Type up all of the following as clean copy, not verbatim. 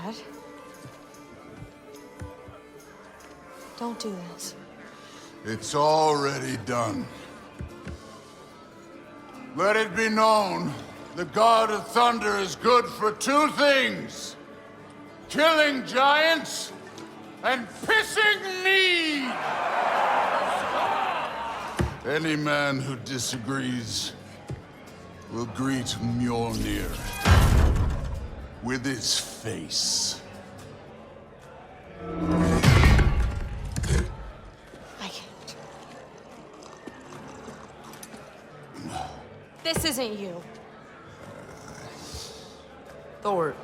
Dad. Don't do this. It's already done. Let it be known, the God of Thunder is good for two things. Killing giants and pissing me! Any man who disagrees will greet Mjolnir with his face. I can't. This isn't you. Thor.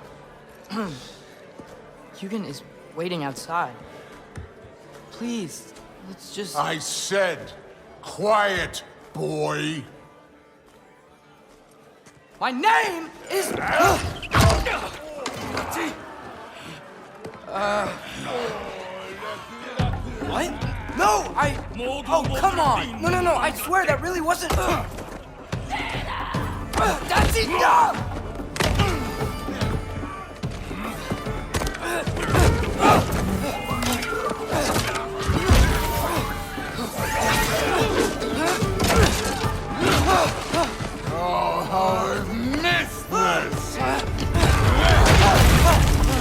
Hugin is waiting outside. Please, let's just... I said, quiet, boy. My name is... What? No, Oh, come on! No, I swear that really wasn't... That's enough! Oh, how I've missed this!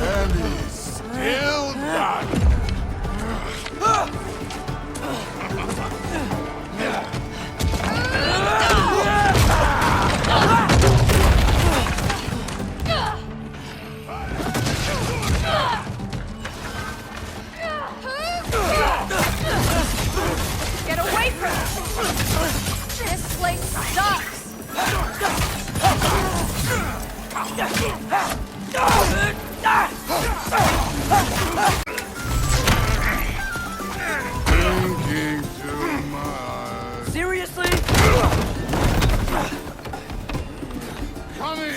And he's still got it. Get away from me! This place sucks! Thinking too much. Seriously? Come in!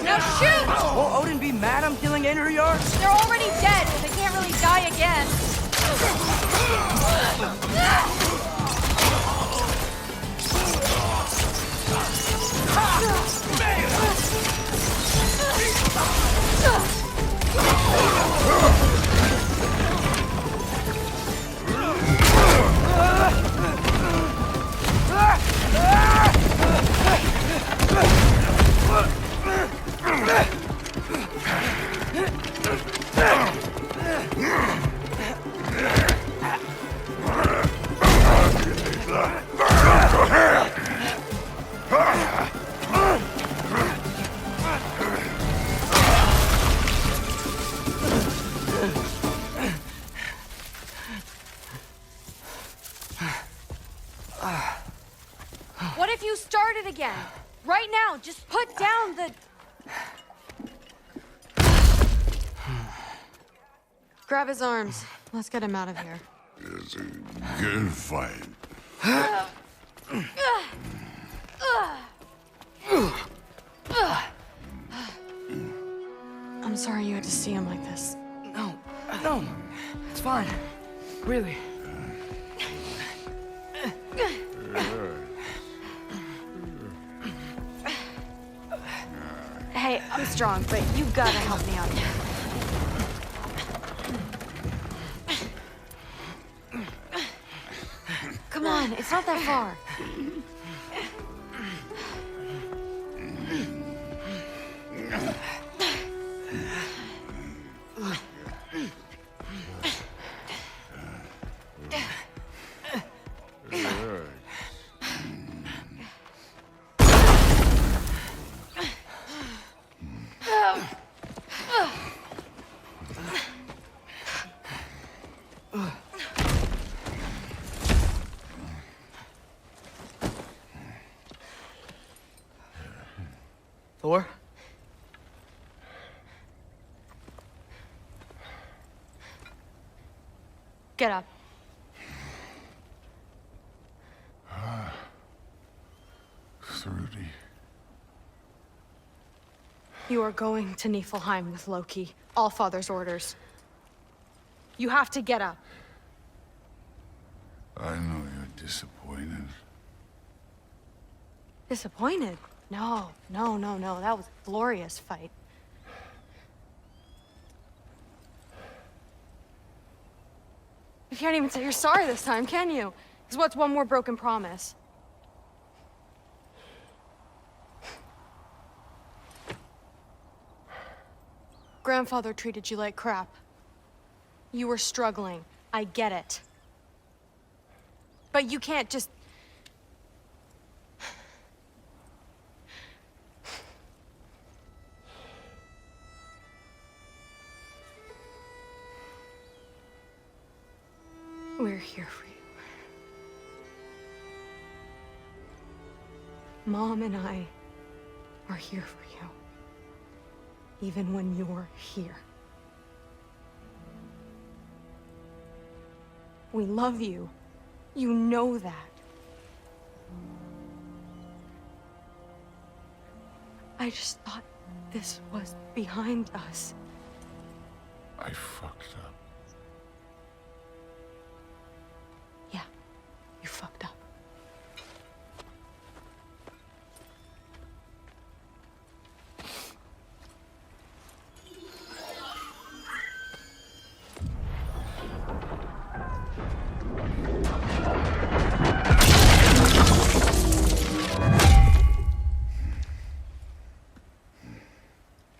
Now shoot! Will Odin be mad I'm killing Einherjar? They're already dead. They can't really die again. What if you start it again? Right now, just put down the... Grab his arms. Let's get him out of here. It's a good fight. I'm sorry you had to see him like this. No, it's fine. Really. Hey, I'm strong, but you gotta help me out here. Come on, it's not that far. Thor? get up. Thrudy. You are going to Niflheim with Loki. Allfather's orders. You have to get up. I know you're disappointed. Disappointed? No. That was a glorious fight. You can't even say you're sorry this time, can you? Because what's one more broken promise? Grandfather treated you like crap. You were struggling. I get it. But you can't just... We're here for you. Mom and I are here for you. Even when you're here. We love you. You know that. I just thought this was behind us. I fucked up. Yeah, you fucked up.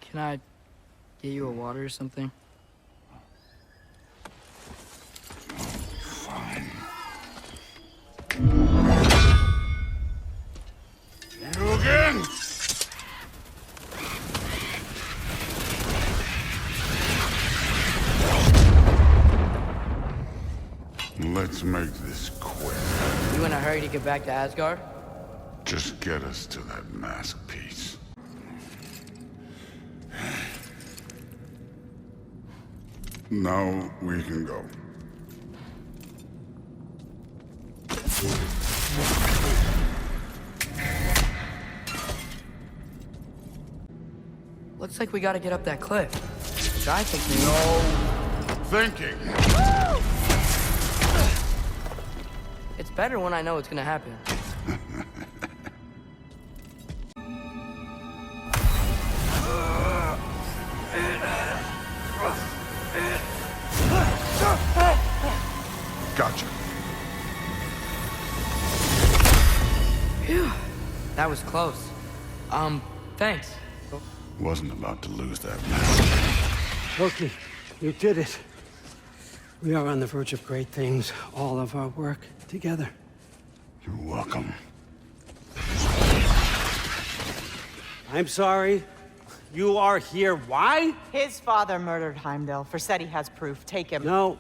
Can I get you a water or something? Fine. You again? Let's make this quick. You in a hurry to get back to Asgard? Just get us to that mask piece. Now we can go. Looks like we gotta get up that cliff. Which I think we Thinking. It's better when I know what's gonna happen. Gotcha. Phew. That was close. Thanks. Wasn't about to lose that mask. Loki, you did it. We are on the verge of great things. All of our work together. You're welcome. I'm sorry. You are here. Why? His father murdered Heimdall. Forseti has proof. Take him. No.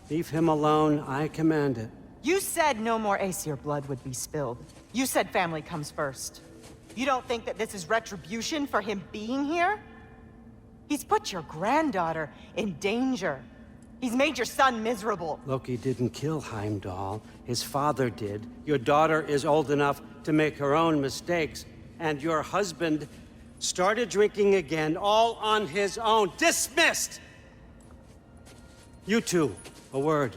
Leave him alone. I command it. You said no more Aesir blood would be spilled. You said family comes first. You don't think that this is retribution for him being here? He's put your granddaughter in danger. He's made your son miserable. Loki didn't kill Heimdall. His father did. Your daughter is old enough to make her own mistakes. And your husband started drinking again, all on his own. Dismissed! You two, a word.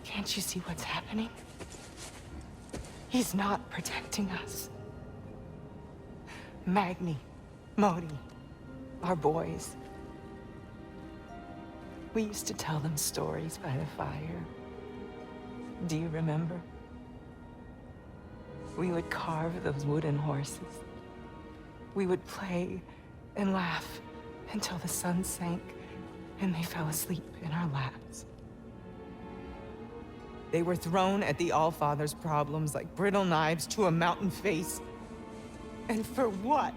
Can't you see what's happening? He's not protecting us. Magni, Modi, our boys. We used to tell them stories by the fire. Do you remember? We would carve those wooden horses. We would play and laugh until the sun sank and they fell asleep in our laps. They were thrown at the Allfather's problems like brittle knives to a mountain face. And for what?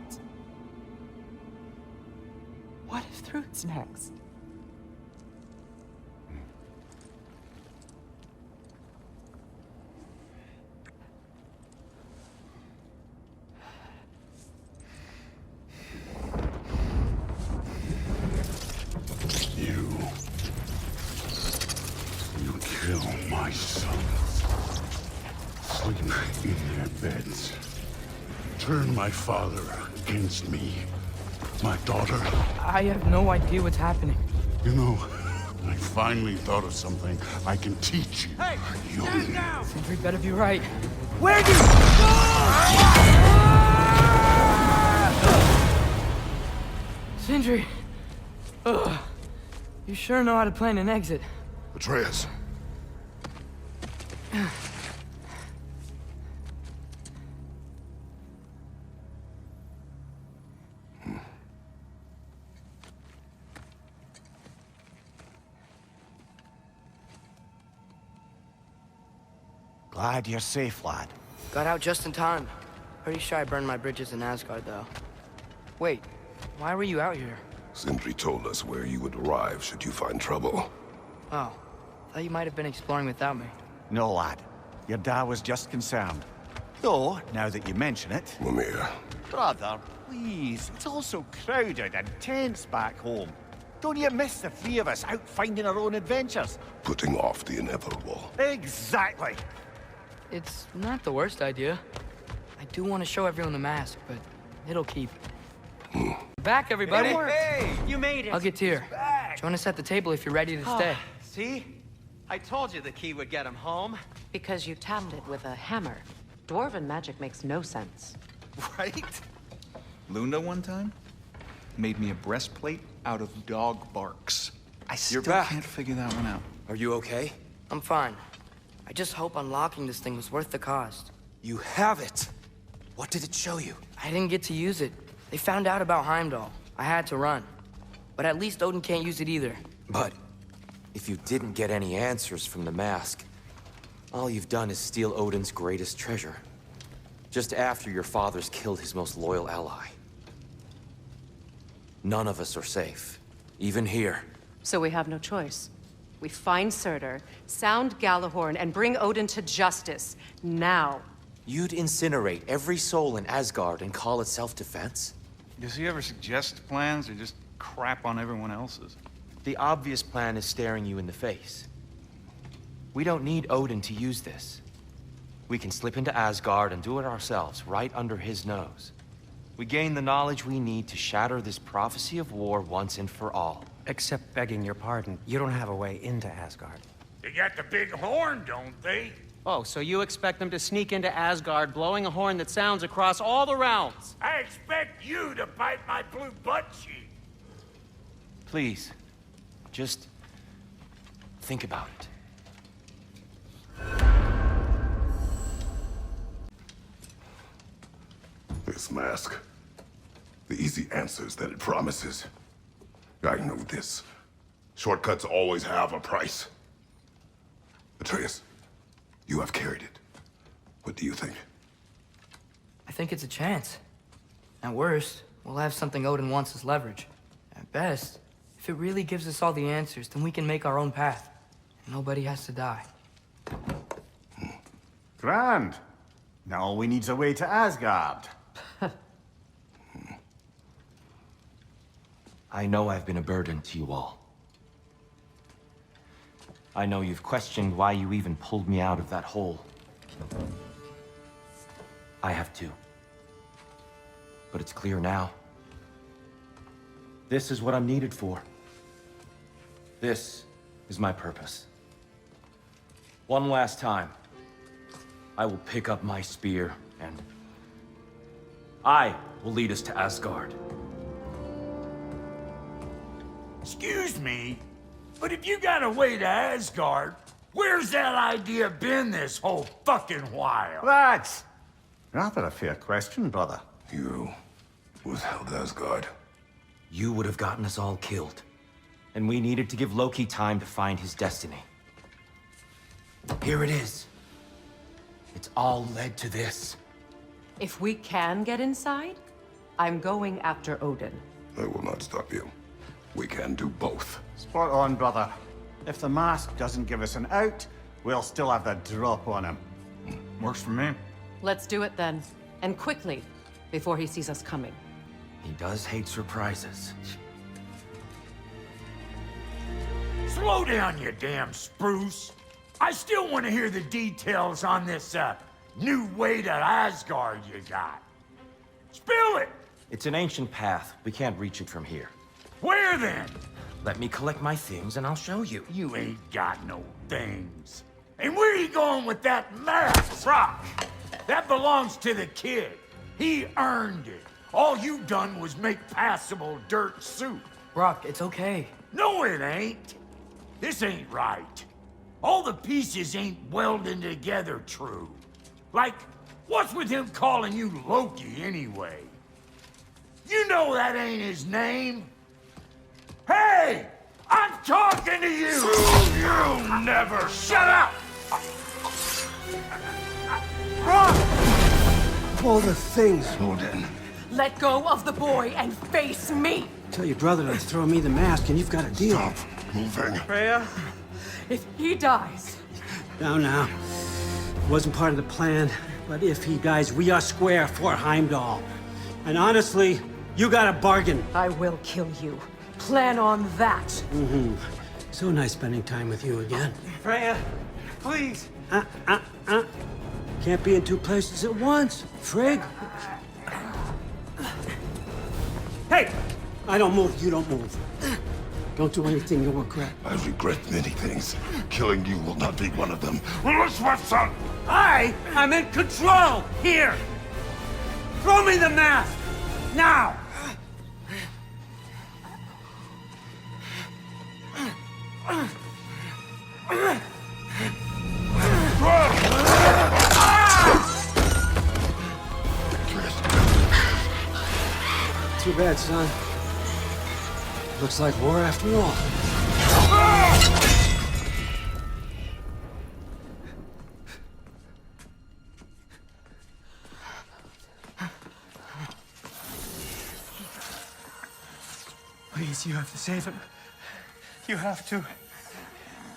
What if Thrud's next? my sons sleep in their beds. Turn my father against me. My daughter. I have no idea what's happening. You know, I finally thought of something I can teach you. Hey, stand down! Sentry better be right. Where do Sindri! Ugh. You sure know how to plan an exit. Atreus. Glad you're safe, lad. Got out just in time. Pretty sure I burned my bridges in Asgard, though. Wait, why were you out here? Sindri told us where you would arrive should you find trouble. Oh, thought you might have been exploring without me. No, lad. Your dad was just concerned. Though, now that you mention it... Mimir, Brother, please. It's all so crowded and tense back home. Don't you miss the three of us out finding our own adventures? putting off the inevitable. Exactly. It's not the worst idea. I do want to show everyone the mask, but it'll keep. Back, everybody! Hey, you made it. I'll get Tyr. Join us at the table if you're ready to stay. See? I told you the key would get him home. Because you tapped it with a hammer. Dwarven magic makes no sense. Right? Luna one time made me a breastplate out of dog barks. I still can't figure that one out. Are you okay? I'm fine. I just hope unlocking this thing was worth the cost. You have it. What did it show you? I didn't get to use it. They found out about Heimdall. I had to run. But at least Odin can't use it either. But if you didn't get any answers from the mask, all you've done is steal Odin's greatest treasure. Just after your father's killed his most loyal ally. None of us are safe. Even here. So we have no choice. We find Surtur, sound Galahorn, and bring Odin to justice. Now. You'd incinerate every soul in Asgard and call it self-defense? Does he ever suggest plans or just crap on everyone else's? The obvious plan is staring you in the face. We don't need Odin to use this. We can slip into Asgard and do it ourselves, right under his nose. We gain the knowledge we need to shatter this prophecy of war once and for all. Except begging your pardon, you don't have a way into Asgard. They got the big horn, don't they? Oh, so you expect them to sneak into Asgard blowing a horn that sounds across all the realms? I expect you to bite my blue butt cheek. Please, just think about it. This mask. The easy answers that it promises. I know this. Shortcuts always have a price. Atreus, you have carried it. What do you think? I think it's a chance. At worst, we'll have something Odin wants as leverage. At best, if it really gives us all the answers, then we can make our own path. And nobody has to die. Grand. Now all we need's a way to Asgard. I know I've been a burden to you all. I know you've questioned why you even pulled me out of that hole. I have too. But it's clear now. This is what I'm needed for. This is my purpose. One last time, I will pick up my spear and I will lead us to Asgard. Excuse me, but if you got a way to Asgard, where's that idea been this whole fucking while? That's rather a fair question, brother. You withheld Asgard. You would have gotten us all killed. And we needed to give Loki time to find his destiny. Here it is. It's all led to this. If we can get inside, I'm going after Odin. I will not stop you. We can do both. Spot on, brother. If the mask doesn't give us an out, we'll still have the drop on him. Works for me. Let's do it then. And quickly, before he sees us coming. He does hate surprises. Slow down, you damn spruce. I still want to hear the details on this, new way to Asgard you got. Spill it! It's an ancient path. We can't reach it from here. Where then? Let me collect my things and I'll show you. You ain't got no things. And where you going with that mask, Rock? That belongs to the kid. He earned it. All you done was make passable dirt soup. Brock, it's okay. No, it ain't. This ain't right. All the pieces ain't welding together true. Like, what's with him calling you Loki anyway? You know that ain't his name. Hey! I'm talking to you! You never shut up! All the things. Odin. Let go of the boy and face me! Tell your brother to throw me the mask and you've got a deal. Stop moving. Freya, if he dies... Now. Wasn't part of the plan, but if he dies, we are square for Heimdall. And honestly, you got a bargain. I will kill you. Plan on that. Mm-hmm. So nice spending time with you again. Freya, please. Can't be in two places at once, Frigg. Hey! I don't move, you don't move. Don't do anything you'll regret. I regret many things. Killing you will not be one of them. Release my son! I am in control here! Throw me the mask! Now! Too bad, son. Looks like war after all. Please, you have to save him. You have to.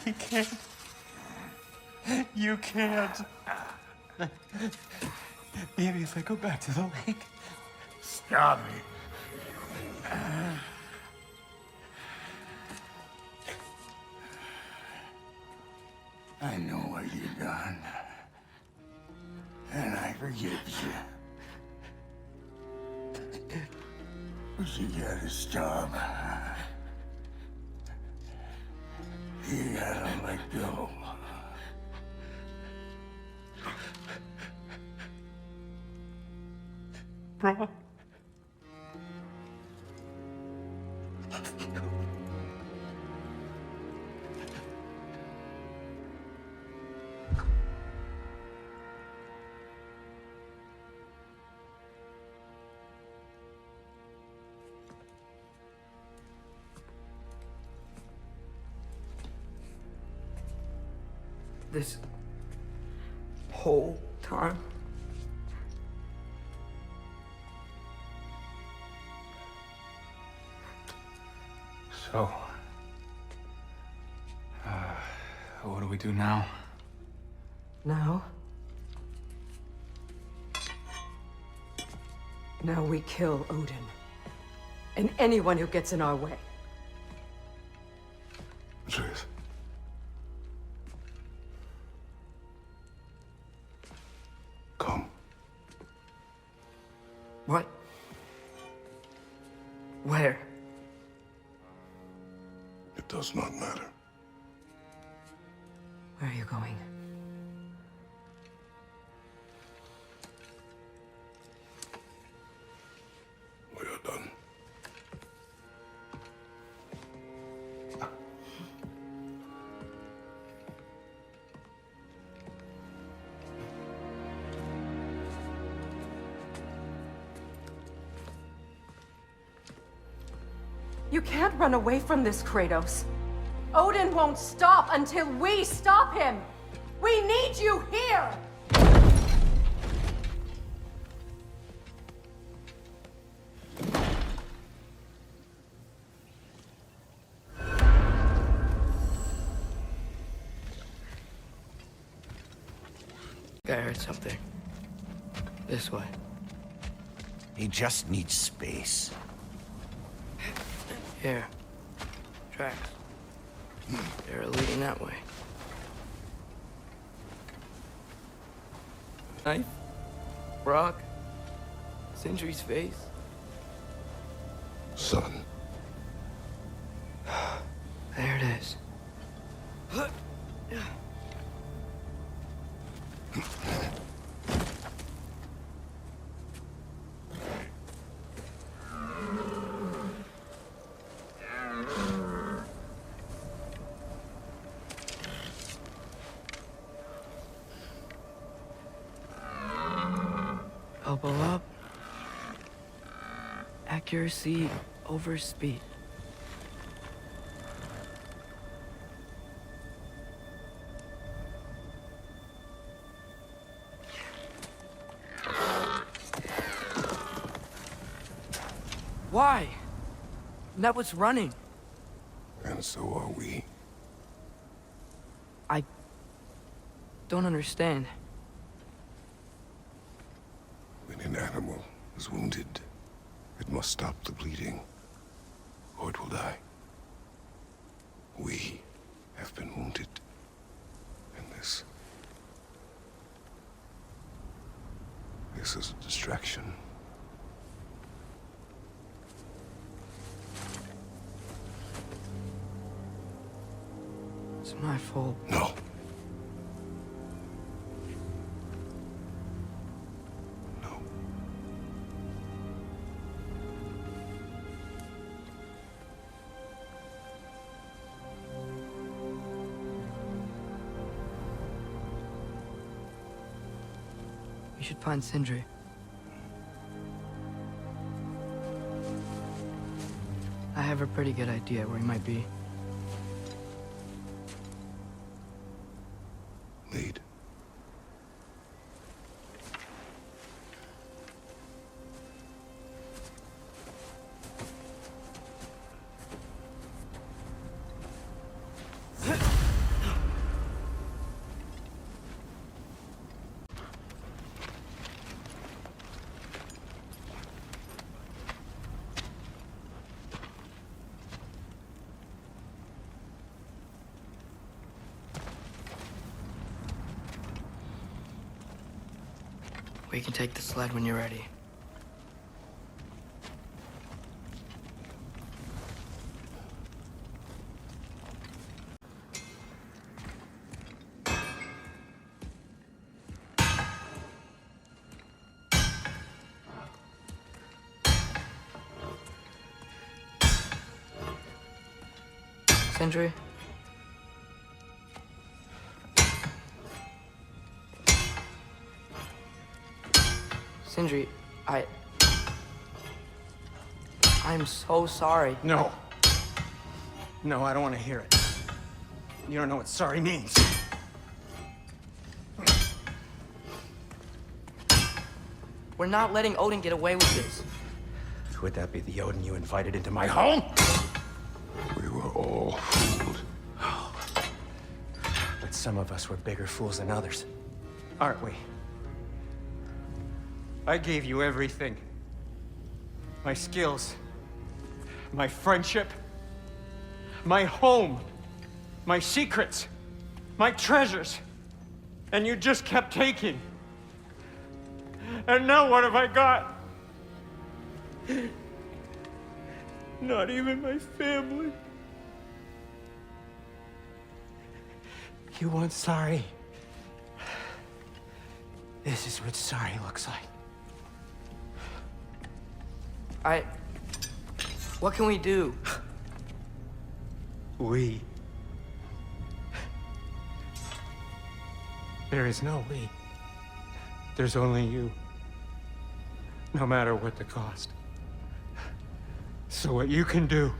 He can't. You can't. Maybe if I go back to the lake. Stop it. I know what you've done. And I forgive you. But you gotta stop. You gotta let go. Bro. This whole time? So, what do we do now? Now? Now we kill Odin. And anyone who gets in our way. Atreus. Come. What? Where? It does not matter. Where are you going? We are done. You can't run away from this, Kratos. Odin won't stop until we stop him! We need you here! I heard something. This way. He just needs space. Here. Tracks. They're leading that way. Knife, rock, Sindri's face. Son. There it is. Elbow up. Accuracy over speed. Why? That was running. And so are we. I don't understand. When an animal is wounded, it must stop the bleeding, or it will die. We have been wounded, and this is a distraction. It's my fault. No. No. We should find Sindri. I have a pretty good idea where he might be. Lead. We can take the sled when you're ready. Sindri? Sindri, I'm so sorry. No. No, I don't want to hear it. You don't know what sorry means. We're not letting Odin get away with this. Would that be the Odin you invited into my home? We were all fooled. But some of us were bigger fools than others. Aren't we? I gave you everything. My skills, my friendship, my home, my secrets, my treasures. And you just kept taking. And now what have I got? Not even my family. You want sorry? This is what sorry looks like. What can we do? We. There is no we. There's only you. No matter what the cost. So what you can do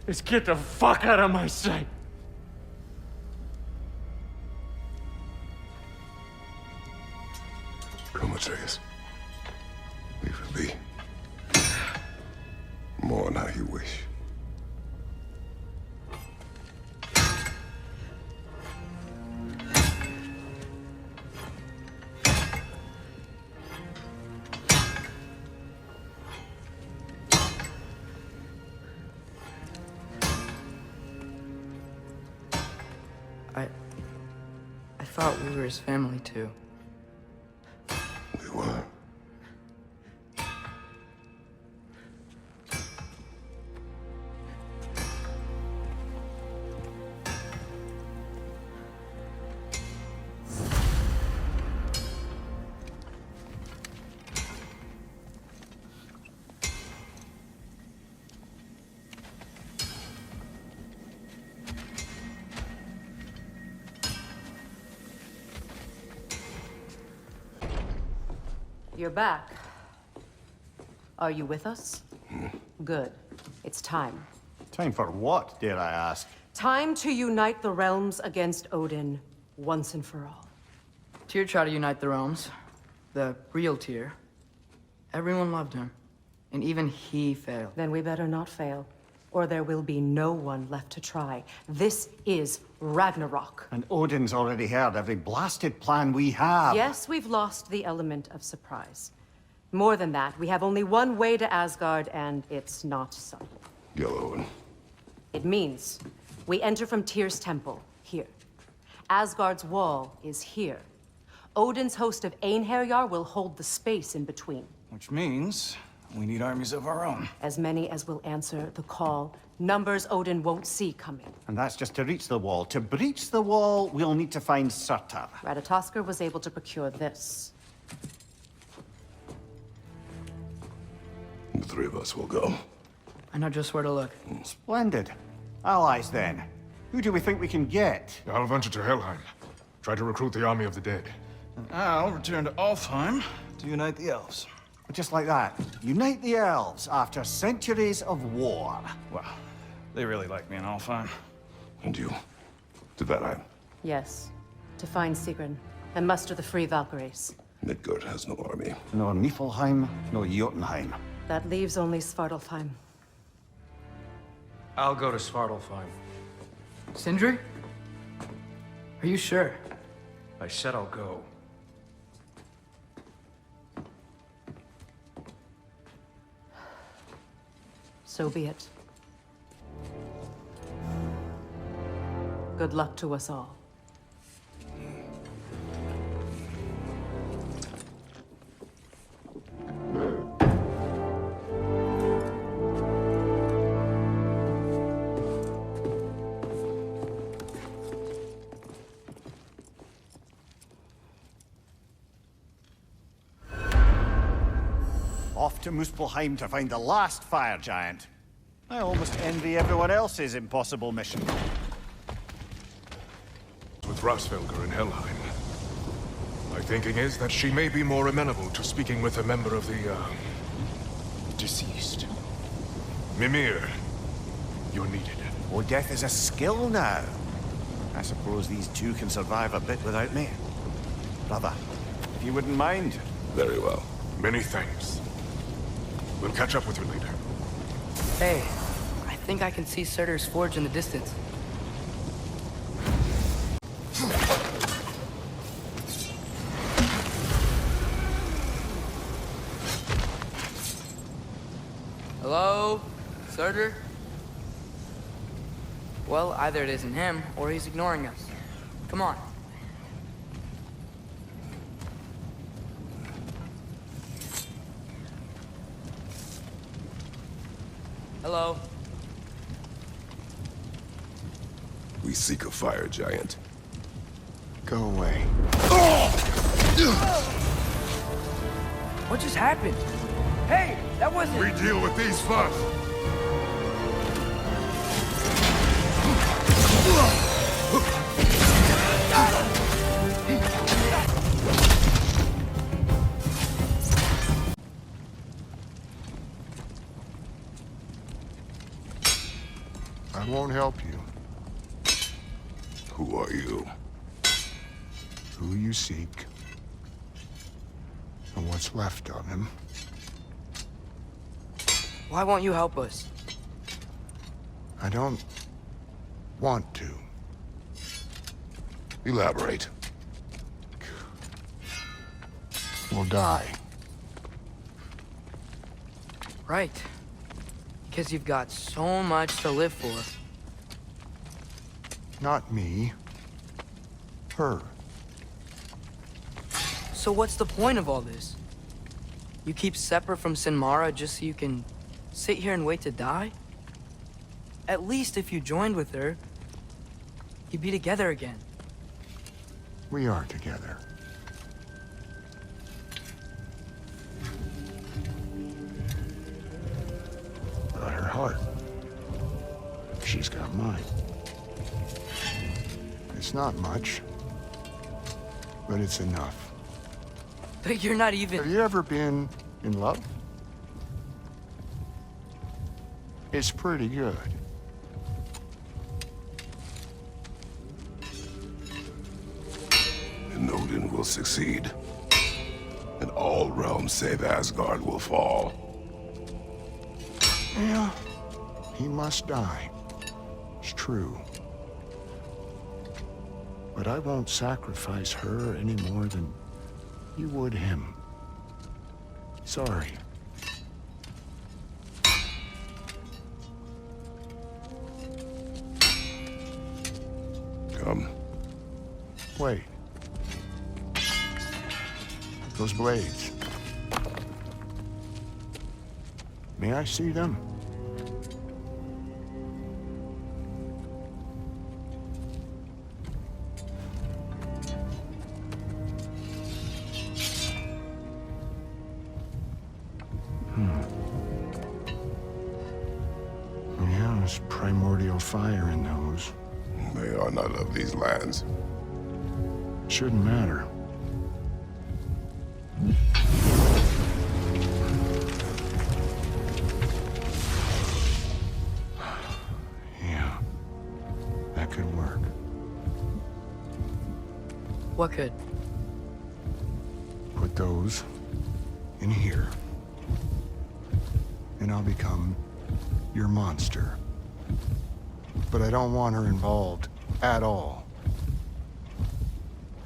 is get the fuck out of my sight. Come, Atreus. Leave it be. Mourn how you wish. thought we were his family, too. We were. You're back. Are you with us? Good. It's time. Time for what, dare I ask? Time to unite the realms against Odin once and for all. Tyr tried to unite the realms. The real Tyr. Everyone loved him. And even he failed. Then we better not fail, or there will be no one left to try. This is Ragnarok. And Odin's already heard every blasted plan we have. Yes, we've lost the element of surprise. More than that, we have only one way to Asgard, and it's not subtle. Yellow. It means we enter from Tyr's temple, here. Asgard's wall is here. Odin's host of Einherjar will hold the space in between. Which means we need armies of our own. As many as will answer the call. Numbers Odin won't see coming. And that's just to reach the wall. To breach the wall, we'll need to find Surtur. Ratatoskr was able to procure this. The three of us will go. I know just where to look. Splendid. Allies, then. Who do we think we can get? I'll venture to Helheim. Try to recruit the army of the dead. I'll return to Alfheim to unite the elves. Just like that. Unite the elves after centuries of war. Well, they really like me in Alfheim. And you? To Valheim. Yes. To find Sigrun and muster the free Valkyries. Midgard has no army. No Niflheim, no Jotunheim. That leaves only Svartalfheim. I'll go to Svartalfheim. Sindri? Are you sure? I said I'll go. So be it. Good luck to us all. Off to Muspelheim to find the last fire giant. I almost envy everyone else's impossible mission. With Rasfelger in Helheim. My thinking is that she may be more amenable to speaking with a member of the, deceased. Mimir, you're needed. Oh, death is a skill now. I suppose these two can survive a bit without me. Brother, if you wouldn't mind. Very well. Many thanks. We'll catch up with you later. Hey, I think I can see Surtur's forge in the distance. Hello? Surtur? Well, either it isn't him, or he's ignoring us. Come on. Hello? We seek a fire giant. Go away. What just happened? Hey, that wasn't... We deal with these first! I won't help you. Who are you? Who you seek, and what's left of him. Why won't you help us? I don't want to. Elaborate. We'll die. Right. Because you've got so much to live for. Not me. Her. So what's the point of all this? You keep separate from Sinmara just so you can sit here and wait to die? At least if you joined with her, you'd be together again. We are together. Got her heart. She's got mine. It's not much, but it's enough. But you're not even... Have you ever been in love? It's pretty good. And Odin will succeed. And all realms save Asgard will fall. Yeah, he must die. It's true. But I won't sacrifice her any more than you would him. Sorry. Come. Wait. Those blades. May I see them? Yeah, there's primordial fire in those. They are not of these lands. Shouldn't matter. Yeah, that could work. What could? Put those in here, and I'll become your monster. But I don't want her involved at all.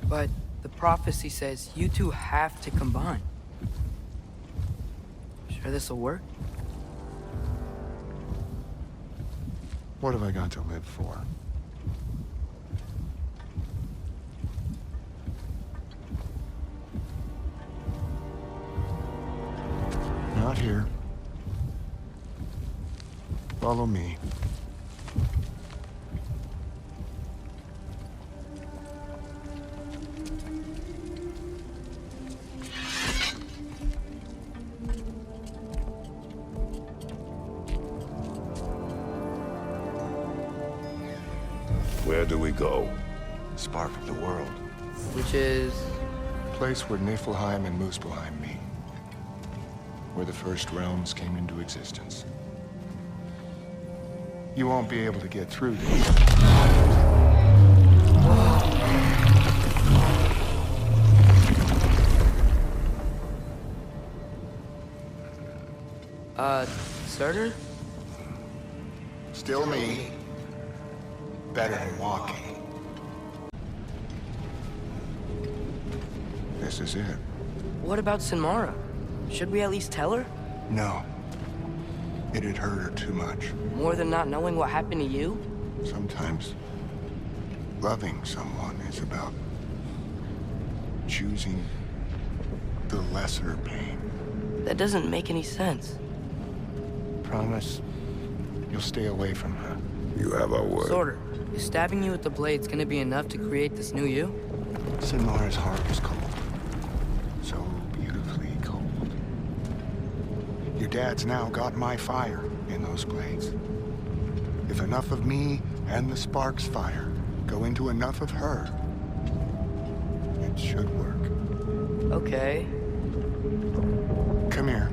But the prophecy says you two have to combine. Sure this'll work? What have I got to live for? Not here. Follow me. Where do we go? Spark of the world. Which is... Place where Niflheim and Muspelheim meet. Where the first realms came into existence. You won't be able to get through this. Surtur? Still me. Better than walking. This is it. What about Sinmara? Should we at least tell her? No. It'd hurt her too much. More than not knowing what happened to you? Sometimes loving someone is about choosing the lesser pain. That doesn't make any sense. Promise you'll stay away from her. You have our word. Surtur, is stabbing you with the blades gonna be enough to create this new you? Sinmara's heart is cold. So beautifully cold. Your dad's now got my fire in those blades. If enough of me and the spark's fire go into enough of her, it should work. Okay. Come here.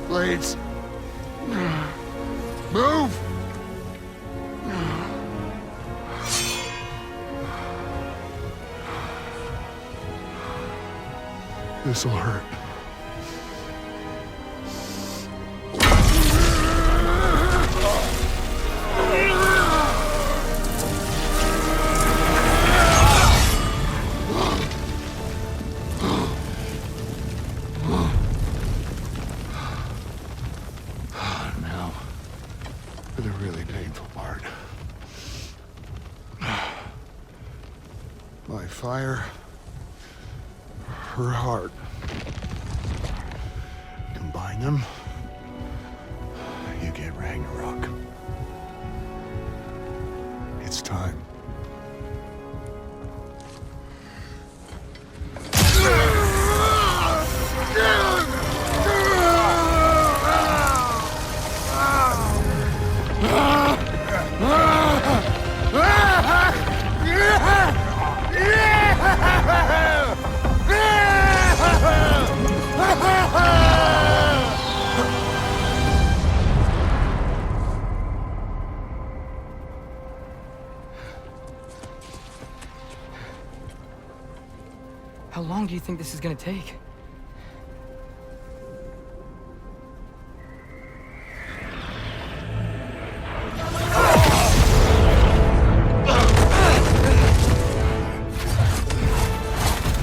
Blades. Move! This'll hurt. Now, for the really painful part. My fire, her heart. Combine them, you get Ragnarok. It's time. How long do you think this is gonna take?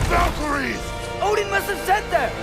Valkyries! Odin must have said that!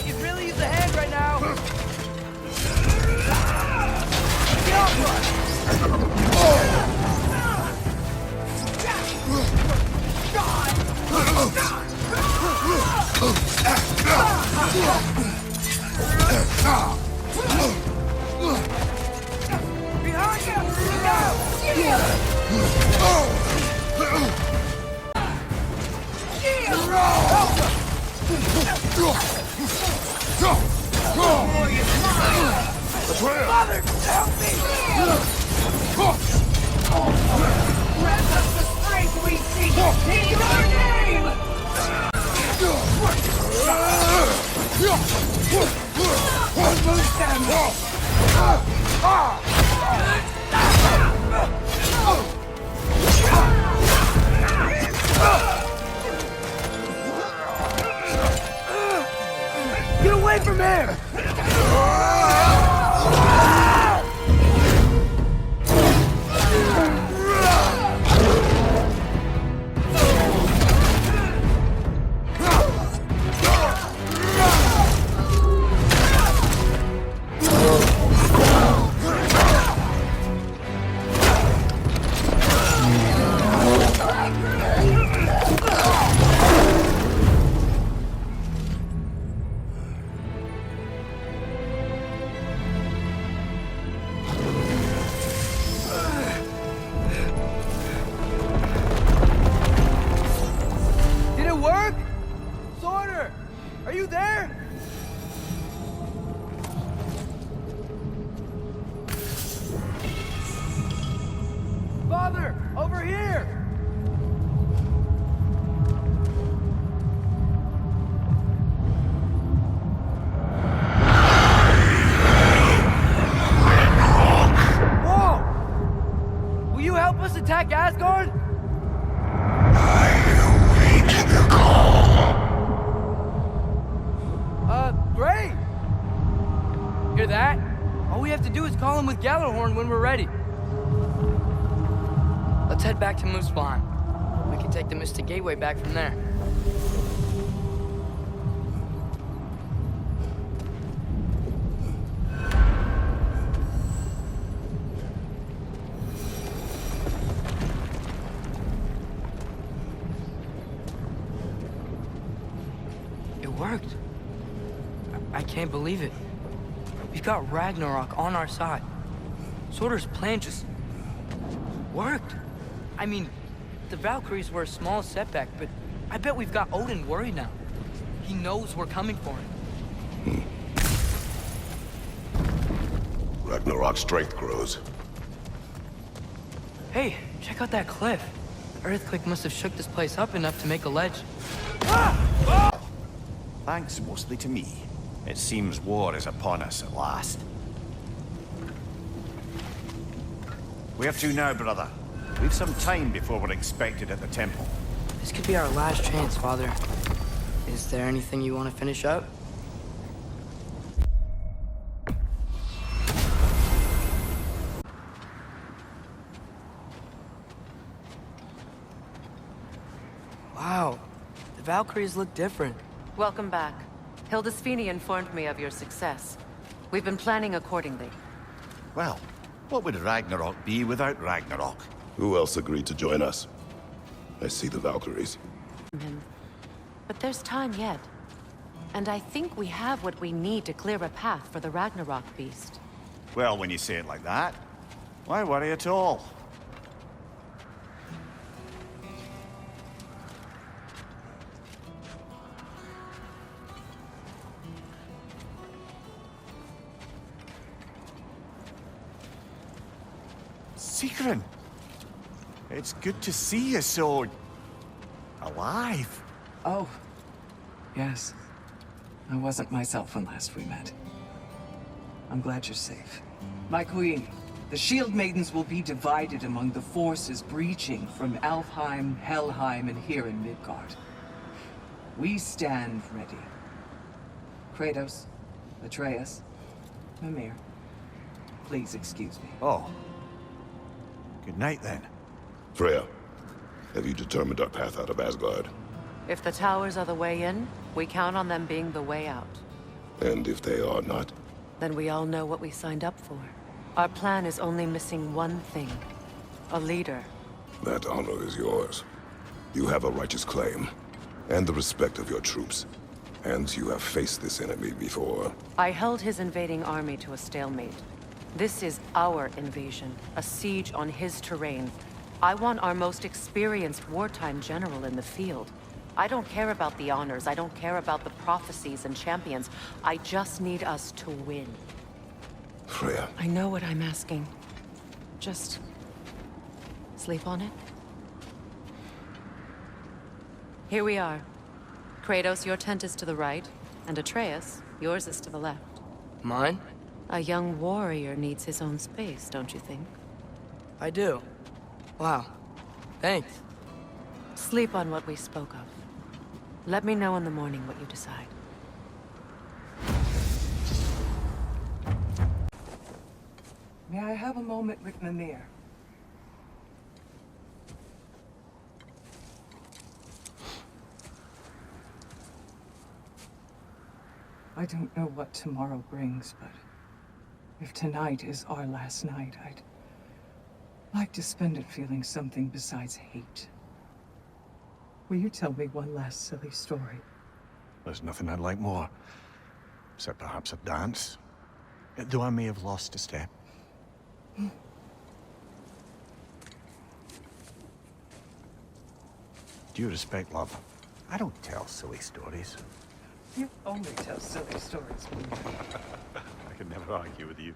You could really use a hand right now. Behind Atreus! Mother, help me! Grant us the strength we seek in your name! Remove them! Get away from him! ready. Let's head back to Muspelheim. We can take the Mystic Gateway back from there. It worked. I can't believe it. We've got Ragnarok on our side. Surtur's plan just worked. I mean, the Valkyries were a small setback, but I bet we've got Odin worried now. He knows we're coming for him. Ragnarok's strength grows. Hey, check out that cliff. The earthquake must have shook this place up enough to make a ledge. Thanks mostly to me. It seems war is upon us at last. Where to now, brother? We've some time before we're expected at the temple. This could be our last chance, Father. Is there anything you want to finish up? Wow, the Valkyries look different. Welcome back. Hildisvini informed me of your success. We've been planning accordingly. Well, what would Ragnarok be without Ragnarok? Who else agreed to join us? I see the Valkyries. But there's time yet. And I think we have what we need to clear a path for the Ragnarok beast. Well, when you say it like that, why worry at all? Sigrun! It's good to see you so... alive. Oh, yes. I wasn't myself when last we met. I'm glad you're safe. My queen, the Shield Maidens will be divided among the forces breaching from Alfheim, Helheim, and here in Midgard. We stand ready. Kratos, Atreus, Mimir, please excuse me. Oh. Good night, then. Freya, have you determined our path out of Asgard? If the towers are the way in, we count on them being the way out. And if they are not? Then we all know what we signed up for. Our plan is only missing one thing. A leader. That honor is yours. You have a righteous claim, and the respect of your troops. And you have faced this enemy before. I held his invading army to a stalemate. This is our invasion, a siege on his terrain. I want our most experienced wartime general in the field. I don't care about the honors, I don't care about the prophecies and champions. I just need us to win. Freya. I know what I'm asking. Just... sleep on it? Here we are. Kratos, your tent is to the right, and Atreus, yours is to the left. Mine? A young warrior needs his own space, don't you think? I do. Wow. Thanks. Sleep on what we spoke of. Let me know in the morning what you decide. May I have a moment with Mimir? I don't know what tomorrow brings, but if tonight is our last night, I'd like to spend it feeling something besides hate. Will you tell me one last silly story? There's nothing I'd like more. Except perhaps a dance. Though I may have lost a step. Due respect, love. I don't tell silly stories. You only tell silly stories. I can never argue with you.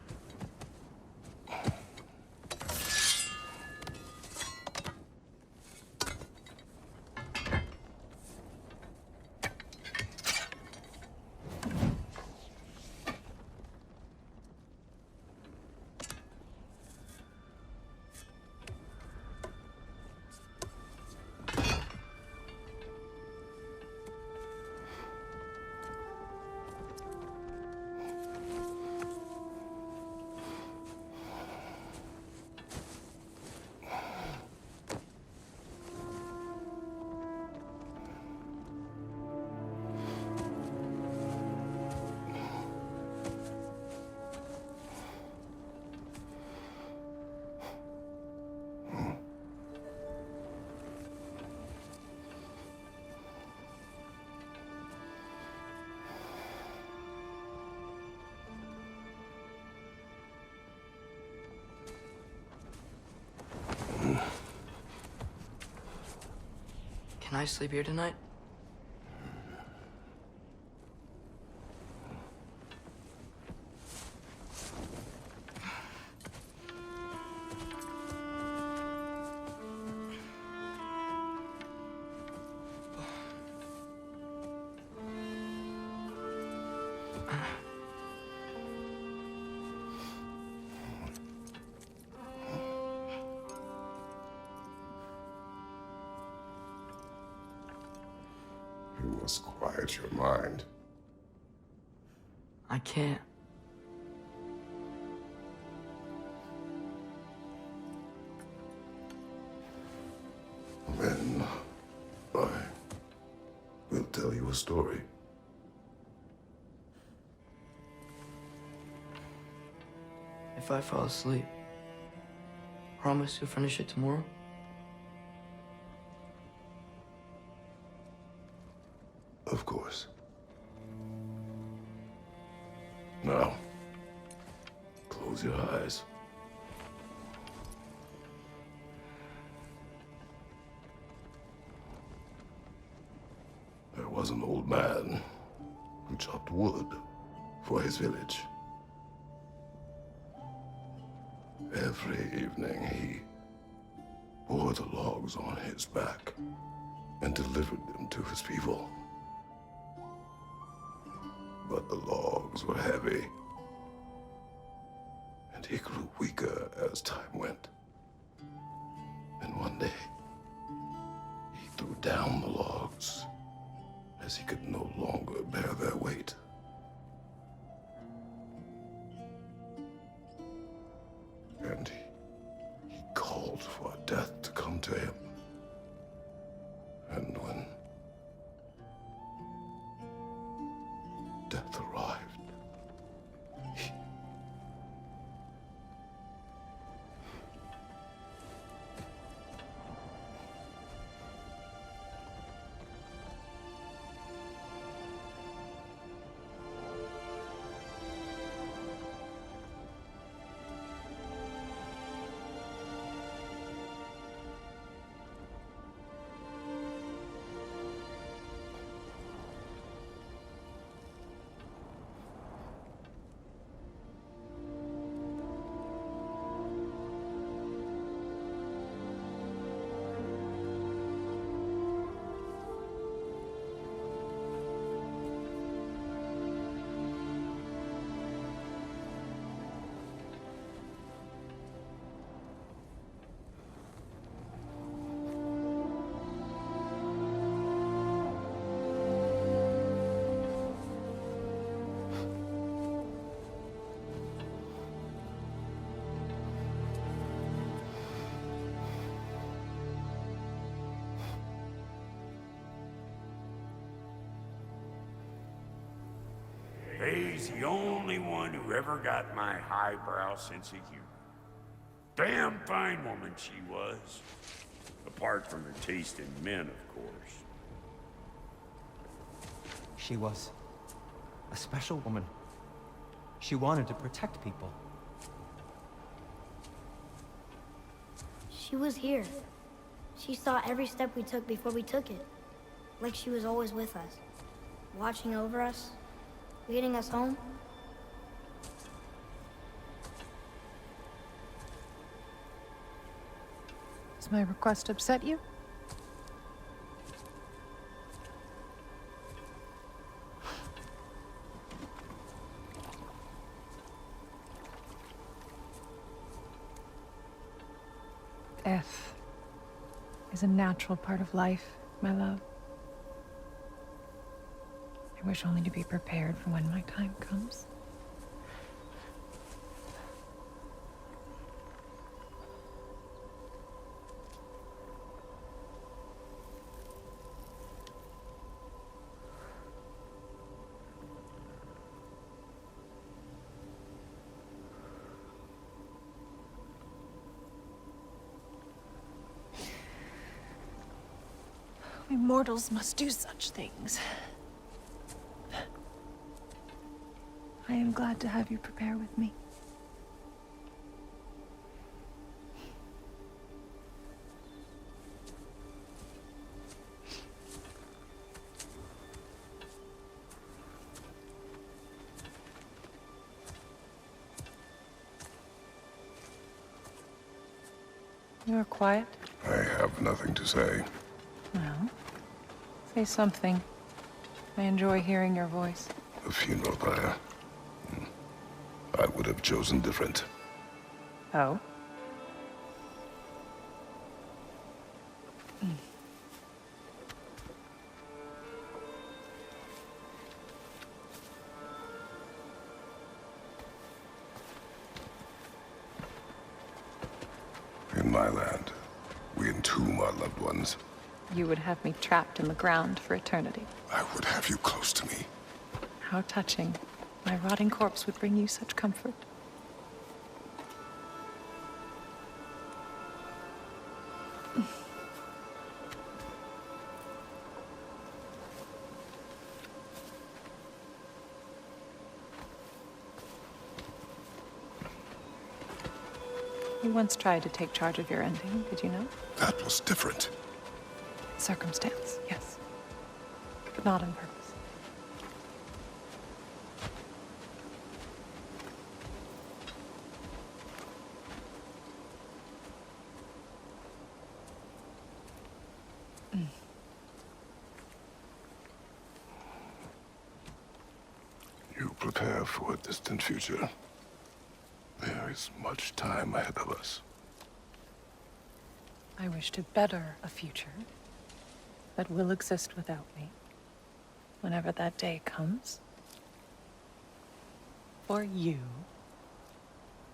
Can I sleep here tonight? You must quiet your mind. I can't. Then I will tell you a story. If I fall asleep, promise you'll finish it tomorrow? Of course. Now, close your eyes. There was an old man who chopped wood for his village. Every evening he bore the logs on his back and delivered them to his people. But the logs were heavy, and he grew weaker as time went. And one day, he threw down the logs as he could no longer bear their weight. And he called for death to come to him. And when death arrived, He's the only one who ever got my highbrow sense of humor. Damn fine woman she was. Apart from her taste in men, of course. She was a special woman. She wanted to protect people. She was here. She saw every step we took before we took it. Like she was always with us. Watching over us. Leading us home. Does my request upset you? Death is a natural part of life, my love. I wish only to be prepared for when my time comes. We mortals must do such things. I am glad to have you prepare with me. You're quiet. I have nothing to say. Well, say something. I enjoy hearing your voice. A funeral pyre. I would have chosen different. Oh? In my land, we entomb our loved ones. You would have me trapped in the ground for eternity. I would have you close to me. How touching. My rotting corpse would bring you such comfort. You once tried to take charge of your ending, did you know? That was different. Circumstance, yes. But not on purpose. You prepare for a distant future. There is much time ahead of us. I wish to better a future that will exist without me, whenever that day comes. For you,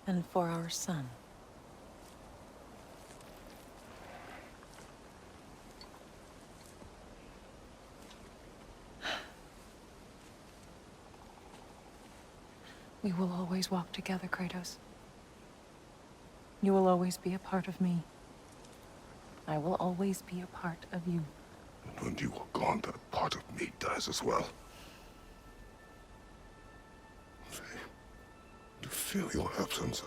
and for our son. We will always walk together, Kratos. You will always be a part of me. I will always be a part of you. And when you are gone, that part of me dies as well. To feel your absence.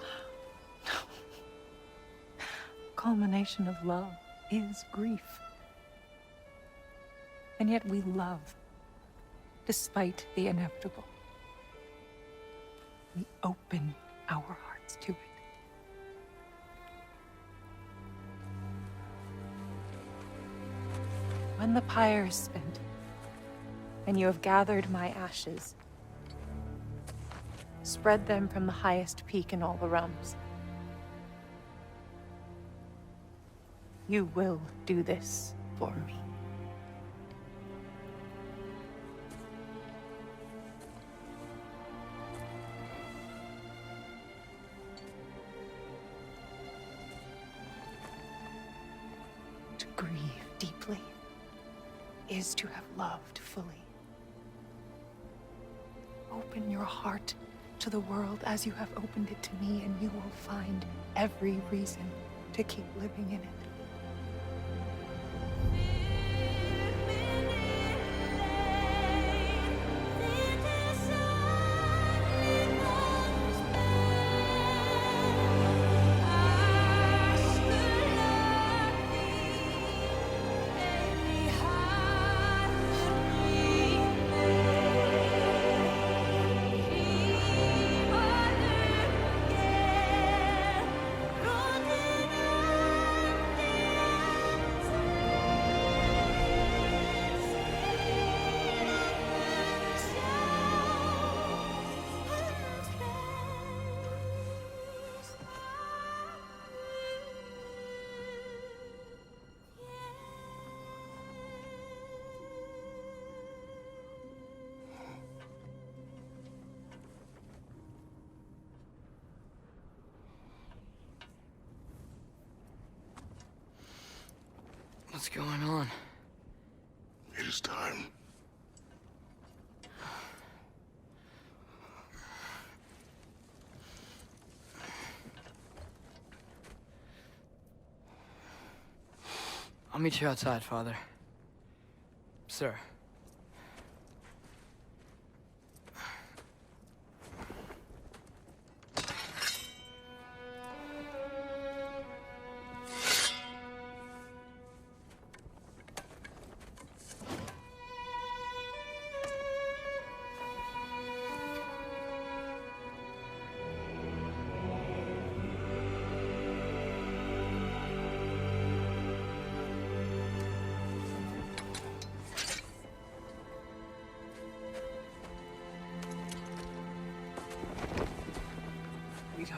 Culmination of love is grief. And yet we love, despite the inevitable. We open our hearts to it. When the pyre is spent, and you have gathered my ashes, spread them from the highest peak in all the realms. You will do this for me. To grieve deeply is to have loved fully. Open your heart to the world as you have opened it to me, and you will find every reason to keep living in it. What's going on? It is time. I'll meet you outside, Father. Sir.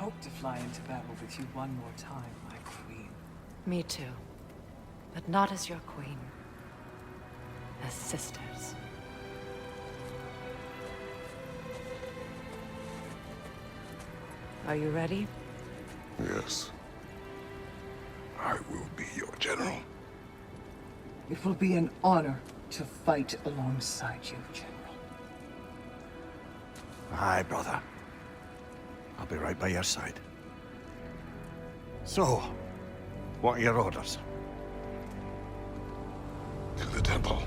hope to fly into battle with you one more time, my queen. Me too. But not as your queen. As sisters. Are you ready? Yes. I will be your general. It will be an honor to fight alongside you, General. Aye, brother. I'll be right by your side. So, what are your orders? To the temple.